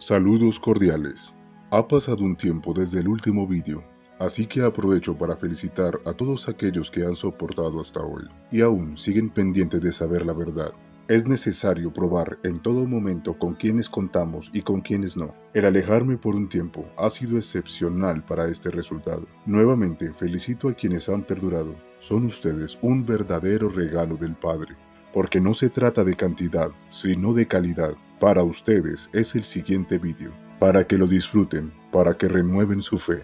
Saludos cordiales. Ha pasado un tiempo desde el último vídeo, así que aprovecho para felicitar a todos aquellos que han soportado hasta hoy y aún siguen pendientes de saber la verdad. Es necesario probar en todo momento con quienes contamos y con quienes no. El alejarme por un tiempo ha sido excepcional para este resultado. Nuevamente felicito a quienes han perdurado. Son ustedes un verdadero regalo del Padre, porque no se trata de cantidad, sino de calidad. Para ustedes es el siguiente vídeo, para que lo disfruten, para que renueven su fe.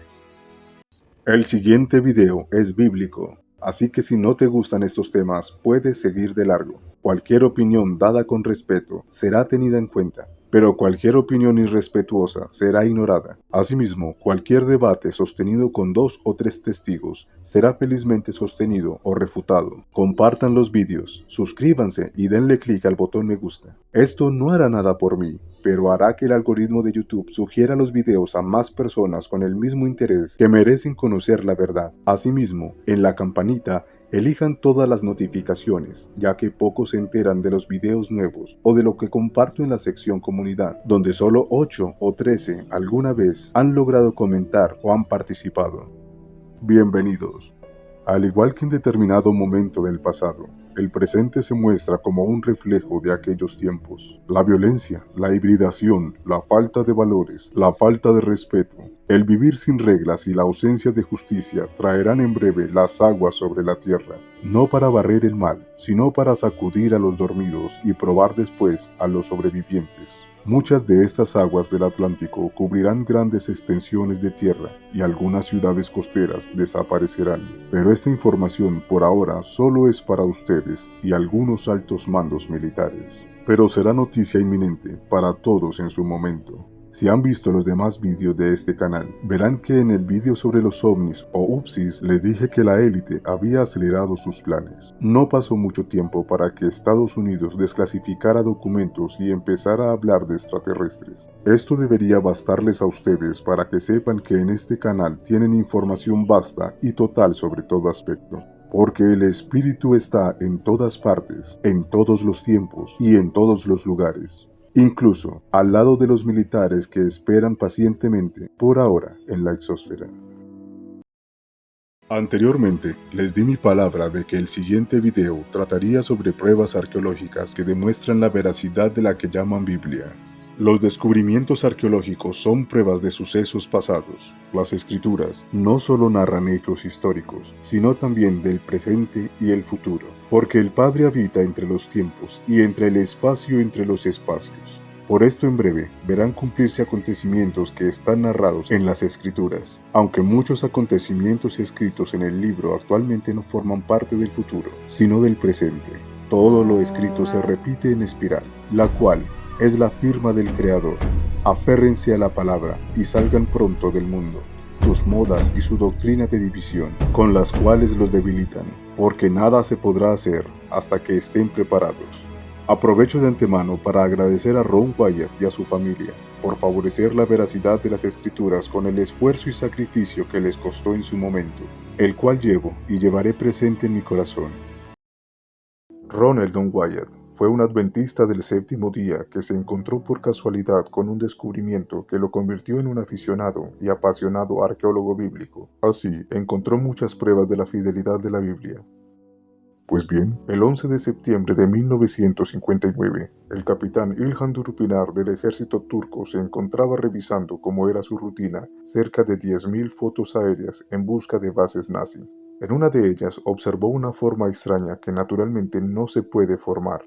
El siguiente video es bíblico, así que si no te gustan estos temas, puedes seguir de largo. Cualquier opinión dada con respeto será tenida en cuenta, pero cualquier opinión irrespetuosa será ignorada. Asimismo, cualquier debate sostenido con 2 o 3 testigos será felizmente sostenido o refutado. Compartan los vídeos, suscríbanse y denle clic al botón me gusta. Esto no hará nada por mí, pero hará que el algoritmo de YouTube sugiera los videos a más personas con el mismo interés que merecen conocer la verdad. Asimismo, en la campanita, elijan todas las notificaciones, ya que pocos se enteran de los videos nuevos o de lo que comparto en la sección comunidad, donde solo 8 o 13 alguna vez han logrado comentar o han participado. Bienvenidos. Al igual que en determinado momento del pasado, el presente se muestra como un reflejo de aquellos tiempos. La violencia, la hibridación, la falta de valores, la falta de respeto, el vivir sin reglas y la ausencia de justicia traerán en breve las aguas sobre la tierra, no para barrer el mal, sino para sacudir a los dormidos y probar después a los sobrevivientes. Muchas de estas aguas del Atlántico cubrirán grandes extensiones de tierra y algunas ciudades costeras desaparecerán. Pero esta información por ahora solo es para ustedes y algunos altos mandos militares. Pero será noticia inminente para todos en su momento. Si han visto los demás vídeos de este canal, verán que en el vídeo sobre los ovnis o UPSIs les dije que la élite había acelerado sus planes. No pasó mucho tiempo para que Estados Unidos desclasificara documentos y empezara a hablar de extraterrestres. Esto debería bastarles a ustedes para que sepan que en este canal tienen información vasta y total sobre todo aspecto. Porque el espíritu está en todas partes, en todos los tiempos y en todos los lugares. Incluso al lado de los militares que esperan pacientemente, por ahora, en la exósfera. Anteriormente, les di mi palabra de que el siguiente video trataría sobre pruebas arqueológicas que demuestran la veracidad de la que llaman Biblia. Los descubrimientos arqueológicos son pruebas de sucesos pasados. Las escrituras no solo narran hechos históricos, sino también del presente y el futuro, porque el Padre habita entre los tiempos y entre el espacio entre los espacios. Por esto en breve verán cumplirse acontecimientos que están narrados en las escrituras, aunque muchos acontecimientos escritos en el libro actualmente no forman parte del futuro, sino del presente. Todo lo escrito se repite en espiral, la cual es la firma del Creador. Aférrense a la palabra y salgan pronto del mundo, sus modas y su doctrina de división, con las cuales los debilitan, porque nada se podrá hacer hasta que estén preparados. Aprovecho de antemano para agradecer a Ron Wyatt y a su familia por favorecer la veracidad de las escrituras con el esfuerzo y sacrificio que les costó en su momento, el cual llevo y llevaré presente en mi corazón. Ron Eldon Wyatt fue un adventista del séptimo día que se encontró por casualidad con un descubrimiento que lo convirtió en un aficionado y apasionado arqueólogo bíblico. Así, encontró muchas pruebas de la fidelidad de la Biblia. Pues bien, el 11 de septiembre de 1959, el capitán İlhan Durupınar del ejército turco se encontraba revisando, como era su rutina, cerca de 10.000 fotos aéreas en busca de bases nazi. En una de ellas observó una forma extraña que naturalmente no se puede formar.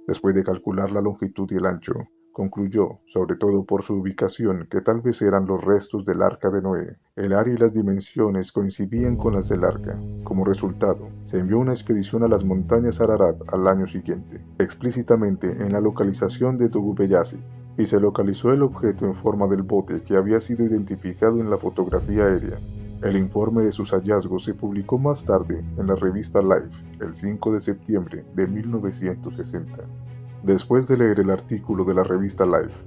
Después de calcular la longitud y el ancho, concluyó, sobre todo por su ubicación, que tal vez eran los restos del Arca de Noé. El área y las dimensiones coincidían con las del Arca. Como resultado, se envió una expedición a las montañas Ararat al año siguiente, explícitamente en la localización de Doğubeyazı, y se localizó el objeto en forma del bote que había sido identificado en la fotografía aérea. El informe de sus hallazgos se publicó más tarde en la revista Life, el 5 de septiembre de 1960. Después de leer el artículo de la revista Life,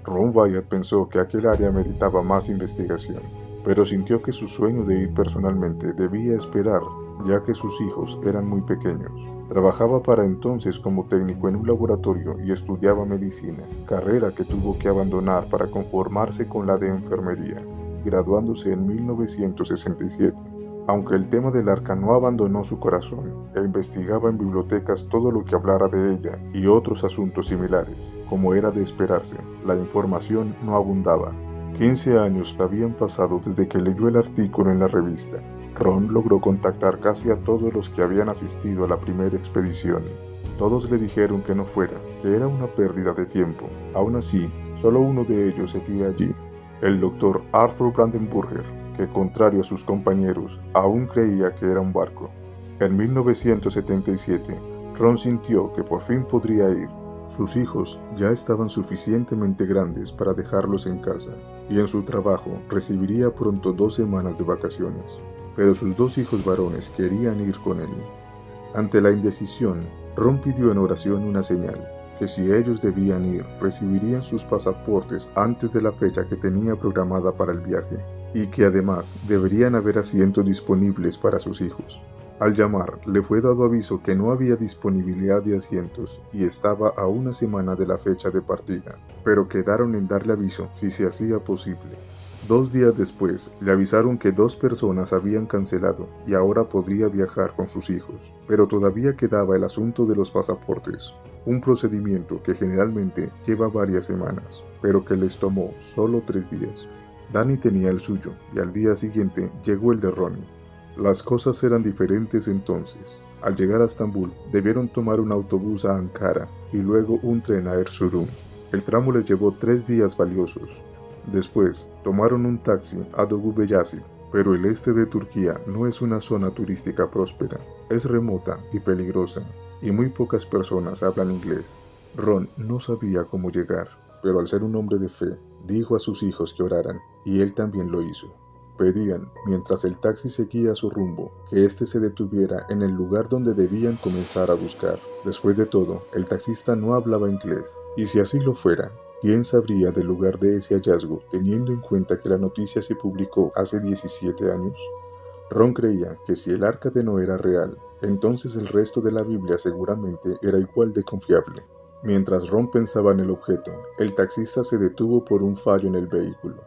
Ron Wyatt pensó que aquel área meritaba más investigación, pero sintió que su sueño de ir personalmente debía esperar ya que sus hijos eran muy pequeños. Trabajaba para entonces como técnico en un laboratorio y estudiaba medicina, carrera que tuvo que abandonar para conformarse con la de enfermería, graduándose en 1967. Aunque el tema del arca no abandonó su corazón, e investigaba en bibliotecas todo lo que hablara de ella y otros asuntos similares. Como era de esperarse, la información no abundaba. 15 años habían pasado desde que leyó el artículo en la revista. Ron logró contactar casi a todos los que habían asistido a la primera expedición. Todos le dijeron que no fuera, que era una pérdida de tiempo. Aún así, solo uno de ellos seguía allí, el Dr. Arthur Brandenburger, que contrario a sus compañeros, aún creía que era un barco. En 1977, Ron sintió que por fin podría ir. Sus hijos ya estaban suficientemente grandes para dejarlos en casa, y en su trabajo recibiría pronto 2 semanas de vacaciones. Pero sus 2 hijos varones querían ir con él. Ante la indecisión, Ron pidió en oración una señal, que si ellos debían ir, recibirían sus pasaportes antes de la fecha que tenía programada para el viaje, y que además deberían haber asientos disponibles para sus hijos. Al llamar, le fue dado aviso que no había disponibilidad de asientos y estaba a 1 semana de la fecha de partida, pero quedaron en darle aviso si se hacía posible. 2 días después, le avisaron que 2 personas habían cancelado y ahora podría viajar con sus hijos, pero todavía quedaba el asunto de los pasaportes, un procedimiento que generalmente lleva varias semanas, pero que les tomó solo 3 días. Danny tenía el suyo y al día siguiente llegó el de Ronnie. Las cosas eran diferentes entonces. Al llegar a Estambul, debieron tomar un autobús a Ankara y luego un tren a Erzurum. El tramo les llevó 3 días valiosos. Después, tomaron un taxi a Dolgubeyazı, pero el este de Turquía no es una zona turística próspera. Es remota y peligrosa, y muy pocas personas hablan inglés. Ron no sabía cómo llegar, pero al ser un hombre de fe, dijo a sus hijos que oraran, y él también lo hizo. Pedían, mientras el taxi seguía su rumbo, que éste se detuviera en el lugar donde debían comenzar a buscar. Después de todo, el taxista no hablaba inglés, y si así lo fuera, ¿quién sabría del lugar de ese hallazgo, teniendo en cuenta que la noticia se publicó hace 17 años? Ron creía que si el arca de Noé era real, entonces el resto de la Biblia seguramente era igual de confiable. Mientras Ron pensaba en el objeto, el taxista se detuvo por un fallo en el vehículo.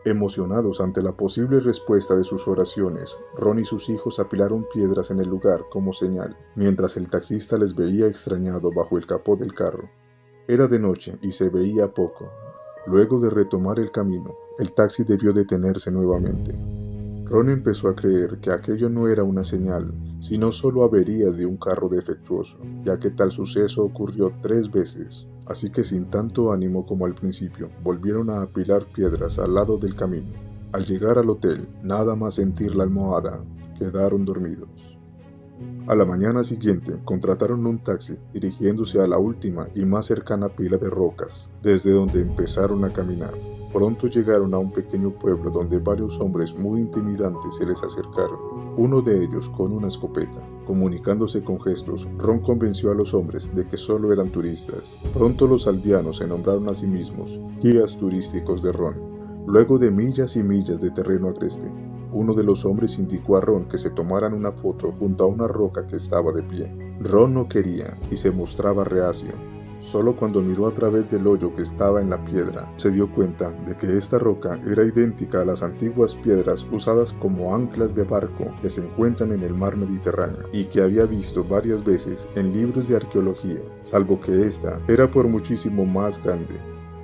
Emocionados ante la posible respuesta de sus oraciones, Ron y sus hijos apilaron piedras en el lugar como señal, mientras el taxista les veía extrañado bajo el capó del carro. Era de noche y se veía poco. Luego de retomar el camino, el taxi debió detenerse nuevamente. Ron empezó a creer que aquello no era una señal, sino solo averías de un carro defectuoso, ya que tal suceso ocurrió 3 veces. Así que sin tanto ánimo como al principio, volvieron a apilar piedras al lado del camino. Al llegar al hotel, nada más sentir la almohada, quedaron dormidos. A la mañana siguiente, contrataron un taxi dirigiéndose a la última y más cercana pila de rocas, desde donde empezaron a caminar. Pronto llegaron a un pequeño pueblo donde varios hombres muy intimidantes se les acercaron, uno de ellos con una escopeta. Comunicándose con gestos, Ron convenció a los hombres de que solo eran turistas. Pronto los aldeanos se nombraron a sí mismos guías turísticos de Ron. Luego de millas y millas de terreno agreste, uno de los hombres indicó a Ron que se tomaran una foto junto a una roca que estaba de pie. Ron no quería y se mostraba reacio. Solo cuando miró a través del hoyo que estaba en la piedra, se dio cuenta de que esta roca era idéntica a las antiguas piedras usadas como anclas de barco que se encuentran en el mar Mediterráneo y que había visto varias veces en libros de arqueología, salvo que esta era por muchísimo más grande.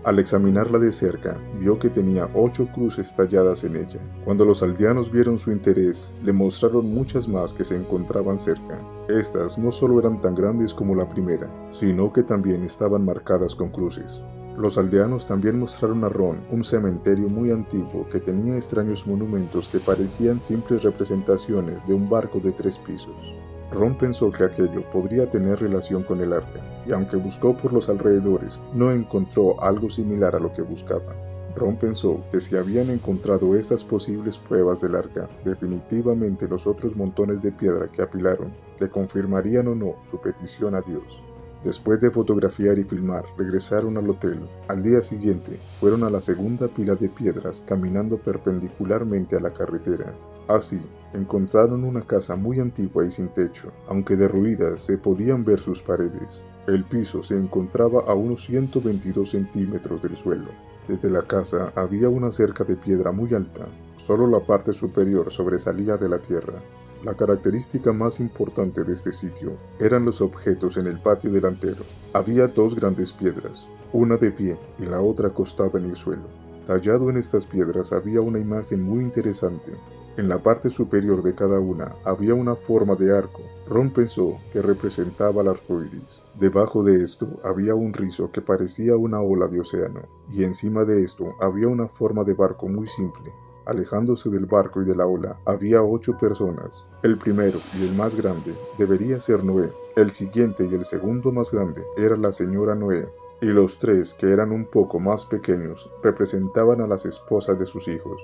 Al examinarla de cerca, vio que tenía 8 cruces talladas en ella. Cuando los aldeanos vieron su interés, le mostraron muchas más que se encontraban cerca. Estas no solo eran tan grandes como la primera, sino que también estaban marcadas con cruces. Los aldeanos también mostraron a Ron un cementerio muy antiguo que tenía extraños monumentos que parecían simples representaciones de un barco de 3 pisos. Ron pensó que aquello podría tener relación con el arca, y aunque buscó por los alrededores, no encontró algo similar a lo que buscaba. Ron pensó que si habían encontrado estas posibles pruebas del arca, definitivamente los otros montones de piedra que apilaron le confirmarían o no su petición a Dios. Después de fotografiar y filmar, regresaron al hotel. Al día siguiente, fueron a la segunda pila de piedras caminando perpendicularmente a la carretera. Así, encontraron una casa muy antigua y sin techo, aunque derruidas se podían ver sus paredes. El piso se encontraba a unos 122 centímetros del suelo. Desde la casa había una cerca de piedra muy alta. Solo la parte superior sobresalía de la tierra. La característica más importante de este sitio eran los objetos en el patio delantero. Había dos grandes piedras, una de pie y la otra acostada en el suelo. Tallado en estas piedras había una imagen muy interesante. En la parte superior de cada una había una forma de arco. Ron pensó que representaba el arco iris. Debajo de esto había un rizo que parecía una ola de océano, y encima de esto había una forma de barco muy simple. Alejándose del barco y de la ola había 8 personas. El primero y el más grande debería ser Noé. El siguiente y el segundo más grande era la señora Noé. Y los 3 que eran un poco más pequeños representaban a las esposas de sus hijos.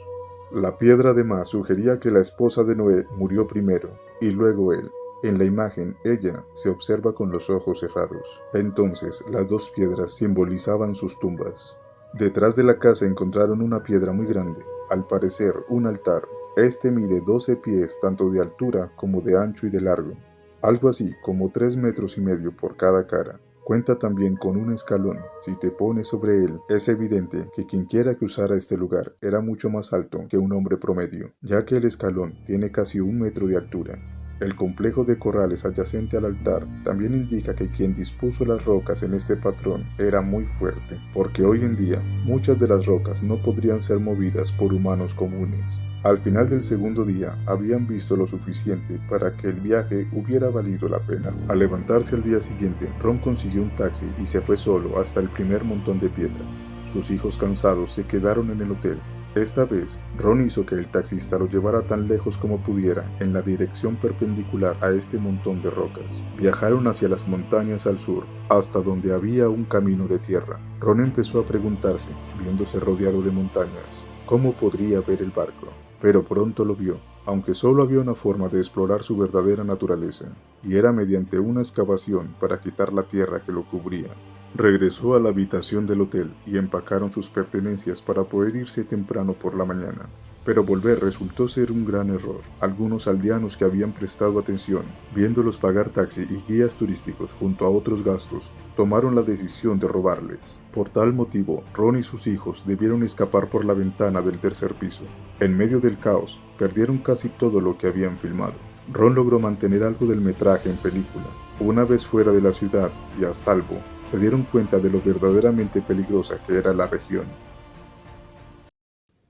La piedra además sugería que la esposa de Noé murió primero, y luego él. En la imagen, ella se observa con los ojos cerrados. Entonces, las 2 piedras simbolizaban sus tumbas. Detrás de la casa encontraron una piedra muy grande, al parecer un altar. Este mide 12 pies tanto de altura como de ancho y de largo, algo así como 3,5 metros por cada cara. Cuenta también con un escalón. Si te pones sobre él, es evidente que quien quiera que usara este lugar era mucho más alto que un hombre promedio, ya que el escalón tiene casi 1 metro de altura. El complejo de corrales adyacente al altar también indica que quien dispuso las rocas en este patrón era muy fuerte, porque hoy en día muchas de las rocas no podrían ser movidas por humanos comunes. Al final del segundo día habían visto lo suficiente para que el viaje hubiera valido la pena. Al levantarse al día siguiente, Ron consiguió un taxi y se fue solo hasta el primer montón de piedras. Sus hijos cansados se quedaron en el hotel. Esta vez, Ron hizo que el taxista lo llevara tan lejos como pudiera en la dirección perpendicular a este montón de rocas. Viajaron hacia las montañas al sur, hasta donde había un camino de tierra. Ron empezó a preguntarse, viéndose rodeado de montañas, cómo podría ver el barco. Pero pronto lo vio, aunque solo había una forma de explorar su verdadera naturaleza, y era mediante una excavación para quitar la tierra que lo cubría. Regresó a la habitación del hotel y empacaron sus pertenencias para poder irse temprano por la mañana. Pero volver resultó ser un gran error. Algunos aldeanos que habían prestado atención, viéndolos pagar taxi y guías turísticos junto a otros gastos, tomaron la decisión de robarles. Por tal motivo, Ron y sus hijos debieron escapar por la ventana del tercer piso. En medio del caos, perdieron casi todo lo que habían filmado. Ron logró mantener algo del metraje en película. Una vez fuera de la ciudad y a salvo, se dieron cuenta de lo verdaderamente peligrosa que era la región.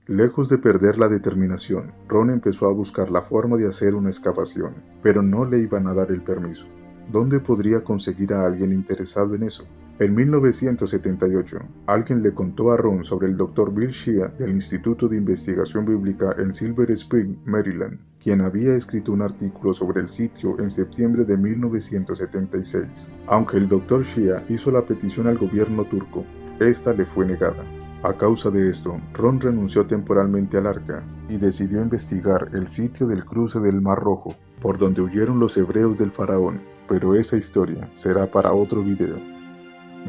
Lejos de perder la determinación, Ron empezó a buscar la forma de hacer una excavación, pero no le iban a dar el permiso. ¿Dónde podría conseguir a alguien interesado en eso? En 1978, alguien le contó a Ron sobre el Dr. Bill Shea del Instituto de Investigación Bíblica en Silver Spring, Maryland, quien había escrito un artículo sobre el sitio en septiembre de 1976. Aunque el Dr. Shea hizo la petición al gobierno turco, esta le fue negada. A causa de esto, Ron renunció temporalmente al arca y decidió investigar el sitio del cruce del Mar Rojo, por donde huyeron los hebreos del faraón, pero esa historia será para otro video.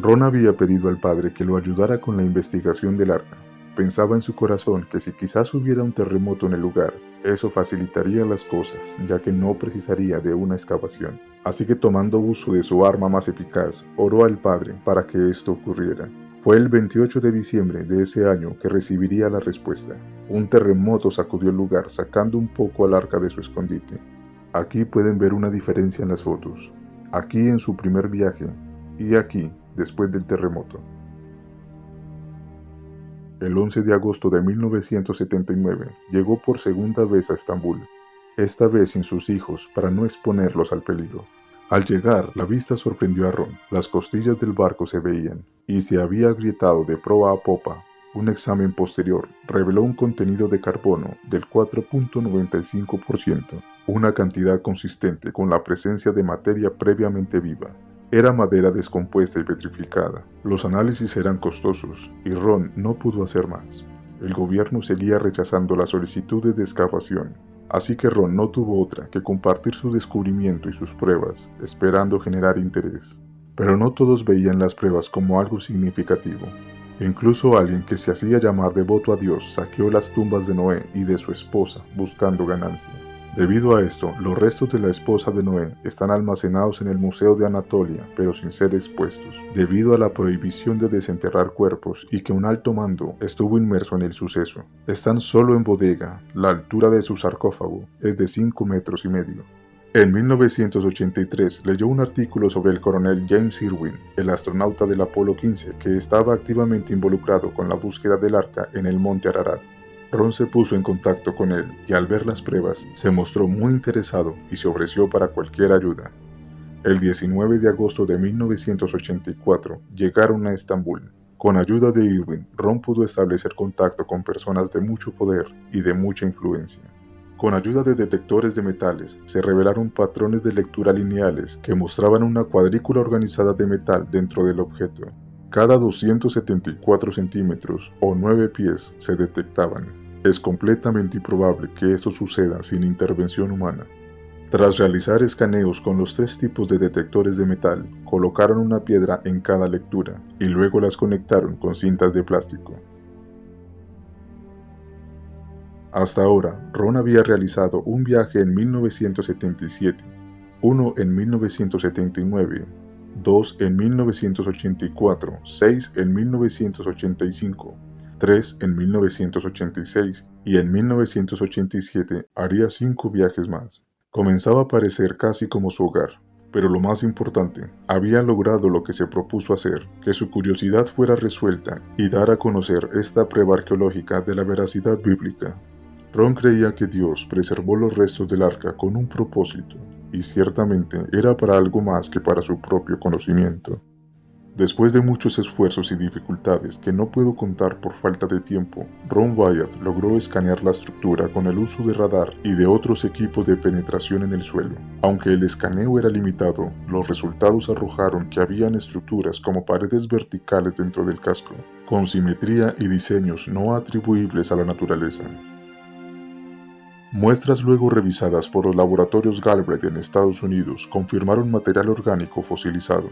Ron había pedido al padre que lo ayudara con la investigación del arca. Pensaba en su corazón que si quizás hubiera un terremoto en el lugar, eso facilitaría las cosas, ya que no precisaría de una excavación. Así que tomando uso de su arma más eficaz, oró al padre para que esto ocurriera. Fue el 28 de diciembre de ese año que recibiría la respuesta. Un terremoto sacudió el lugar, sacando un poco al arca de su escondite. Aquí pueden ver una diferencia en las fotos. Aquí en su primer viaje, y aquí, después del terremoto. El 11 de agosto de 1979, llegó por segunda vez a Estambul, esta vez sin sus hijos para no exponerlos al peligro. Al llegar, la vista sorprendió a Ron. Las costillas del barco se veían, y se había agrietado de proa a popa. Un examen posterior reveló un contenido de carbono del 4.95%, una cantidad consistente con la presencia de materia previamente viva. Era madera descompuesta y petrificada. Los análisis eran costosos, y Ron no pudo hacer más. El gobierno seguía rechazando las solicitudes de excavación. Así que Ron no tuvo otra que compartir su descubrimiento y sus pruebas, esperando generar interés. Pero no todos veían las pruebas como algo significativo. Incluso alguien que se hacía llamar devoto a Dios saqueó las tumbas de Noé y de su esposa buscando ganancia. Debido a esto, los restos de la esposa de Noé están almacenados en el Museo de Anatolia, pero sin ser expuestos, debido a la prohibición de desenterrar cuerpos y que un alto mando estuvo inmerso en el suceso. Están solo en bodega, la altura de su sarcófago es de 5,5 metros. En 1983 leyó un artículo sobre el coronel James Irwin, el astronauta del Apolo 15 que estaba activamente involucrado con la búsqueda del arca en el monte Ararat. Ron se puso en contacto con él y al ver las pruebas se mostró muy interesado y se ofreció para cualquier ayuda. El 19 de agosto de 1984 llegaron a Estambul. Con ayuda de Irwin, Ron pudo establecer contacto con personas de mucho poder y de mucha influencia. Con ayuda de detectores de metales, se revelaron patrones de lectura lineales que mostraban una cuadrícula organizada de metal dentro del objeto. Cada 274 centímetros o 9 pies se detectaban. Es completamente improbable que esto suceda sin intervención humana. Tras realizar escaneos con los 3 tipos de detectores de metal, colocaron una piedra en cada lectura y luego las conectaron con cintas de plástico. Hasta ahora, Ron había realizado un viaje en 1977, uno en 1979, 2 en 1984, 6 en 1985, 3 en 1986 y en 1987 haría 5 viajes más. Comenzaba a parecer casi como su hogar, pero lo más importante, había logrado lo que se propuso hacer, que su curiosidad fuera resuelta y dar a conocer esta prueba arqueológica de la veracidad bíblica. Ron creía que Dios preservó los restos del arca con un propósito, y ciertamente era para algo más que para su propio conocimiento. Después de muchos esfuerzos y dificultades que no puedo contar por falta de tiempo, Ron Wyatt logró escanear la estructura con el uso de radar y de otros equipos de penetración en el suelo. Aunque el escaneo era limitado, los resultados arrojaron que habían estructuras como paredes verticales dentro del casco, con simetría y diseños no atribuibles a la naturaleza. Muestras luego revisadas por los laboratorios Galbraith en Estados Unidos confirmaron material orgánico fosilizado.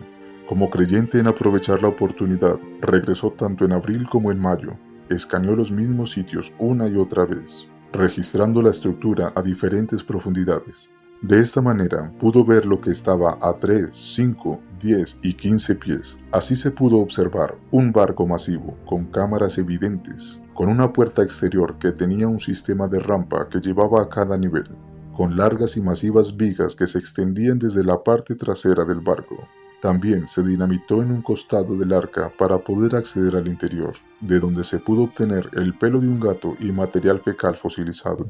Como creyente en aprovechar la oportunidad, regresó tanto en abril como en mayo. Escaneó los mismos sitios una y otra vez, registrando la estructura a diferentes profundidades. De esta manera, pudo ver lo que estaba a 3, 5, 10 y 15 pies. Así se pudo observar un barco masivo, con cámaras evidentes, con una puerta exterior que tenía un sistema de rampa que llevaba a cada nivel, con largas y masivas vigas que se extendían desde la parte trasera del barco. También se dinamitó en un costado del arca para poder acceder al interior, de donde se pudo obtener el pelo de un gato y material fecal fosilizado.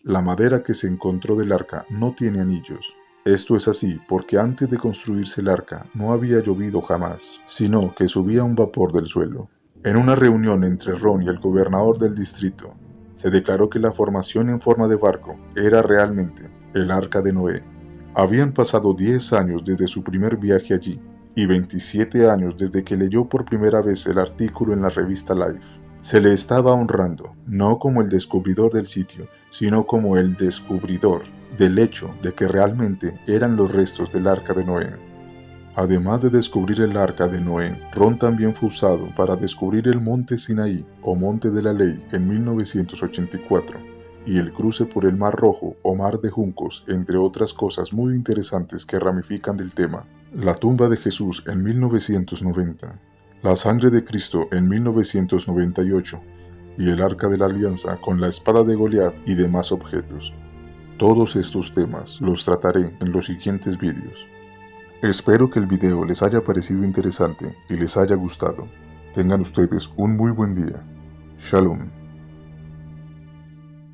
La madera que se encontró del arca no tiene anillos. Esto es así porque antes de construirse el arca no había llovido jamás, sino que subía un vapor del suelo. En una reunión entre Ron y el gobernador del distrito, se declaró que la formación en forma de barco era realmente el Arca de Noé. Habían pasado 10 años desde su primer viaje allí y 27 años desde que leyó por primera vez el artículo en la revista Life. Se le estaba honrando, no como el descubridor del sitio, sino como el descubridor del hecho de que realmente eran los restos del Arca de Noé. Además de descubrir el Arca de Noé, Ron también fue usado para descubrir el Monte Sinaí o Monte de la Ley en 1984. Y el cruce por el Mar Rojo o Mar de Juncos, entre otras cosas muy interesantes que ramifican del tema. La tumba de Jesús en 1990, la sangre de Cristo en 1998 y el Arca de la Alianza con la espada de Goliat y demás objetos. Todos estos temas los trataré en los siguientes vídeos. Espero que el video les haya parecido interesante y les haya gustado. Tengan ustedes un muy buen día. Shalom.